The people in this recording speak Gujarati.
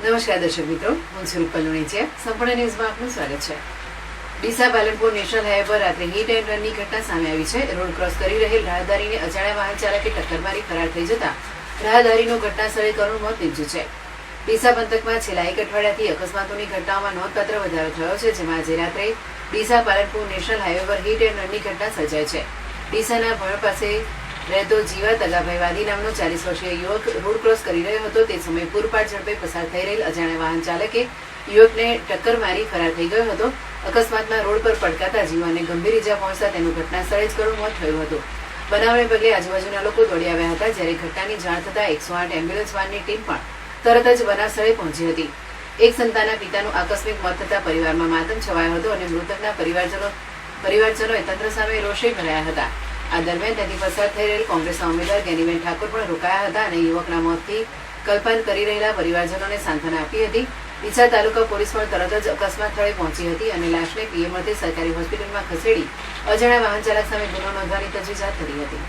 નમસ્કાર દર્શક મિત્રો, હું છું રૂપલ લુણીચિયા. સંપૂર્ણ ન્યૂઝમાં આપનું સ્વાગત છે. ડીસા પાલનપુર નેશનલ હાઈવે પર રાત્રે હિટ એન્ડ રનની ઘટના સામે આવી છે. રોડ ક્રોસ કરી રહેલ રાહદારીને અજાણ્યા વાહન ચાલકે ટક્કર મારી ફરાર થઈ જતા રાહદારીનું ઘટના સ્થળે કરુણ મોત નીપજ્યું છે. ડીસા પંથકમાં છેલ્લા એક અઠવાડિયાથી અકસ્માતોની ઘટનાઓમાં નોંધપાત્ર વધારો થયો છે, જેમાં આજે રાત્રે ડીસા પાલનપુર નેશનલ હાઈવે પર હિટ એન્ડ રનની ઘટના સર્જાઈ છે. ડીસાના ભણ પાસે રહેતો જીવા તગાભાઈ વાદી નામનો 40 વર્ષીય યુવક રોડ ક્રોસ કરી રહ્યો હતો. તે સમયે પૂરપાટ ઝડપે પસાર થઈ રહેલ અજાણ્યા વાહન ચાલકે યુવકને ટક્કર મારી ફરાર થઈ ગયો હતો. અકસ્માતમાં રોડ પર પડકાતા જીવાને ગંભીર ઈજા પહોંચતા તેનું ઘટના સ્થળે જ કરુણ મોત થયું હતું. બનાવને પગલે આજુબાજુના લોકો દોડી આવ્યા હતા, જ્યારે ઘટનાની જાણ થતાં 108 એમ્બ્યુલન્સ વાનની ટીમ પણ તરત જ બનાવ સ્થળે પહોંચી હતી. એક સંતાનના પિતાનું આકસ્મિક મોત થતાં પરિવારમાં માતમ છવાયો હતો અને મૃતકના પરિવારજનોએ તંત્ર સામે રોષે ભરાયા હતા. આ દરમિયાન ત્યાંથી પસાર થઈ રહેલ કોંગ્રેસના ઉમેદવાર જ્ઞાનીબેન ઠાકોર પણ રોકાયા હતા અને યુવકના મોતથી કલ્પાન કરી રહેલા પરિવારજનોને સાંત્વના આપી હતી. ડીસા તાલુકા પોલીસ પણ તરત જ અકસ્માત સ્થળે પહોંચી હતી અને લાશને પીએમ અર્થે સરકારી હોસ્પિટલમાં ખસેડી અજાણ્યા વાહન ચાલક સામે ગુનો નોંધવાની તજવીજ હાથ ધરી હતી.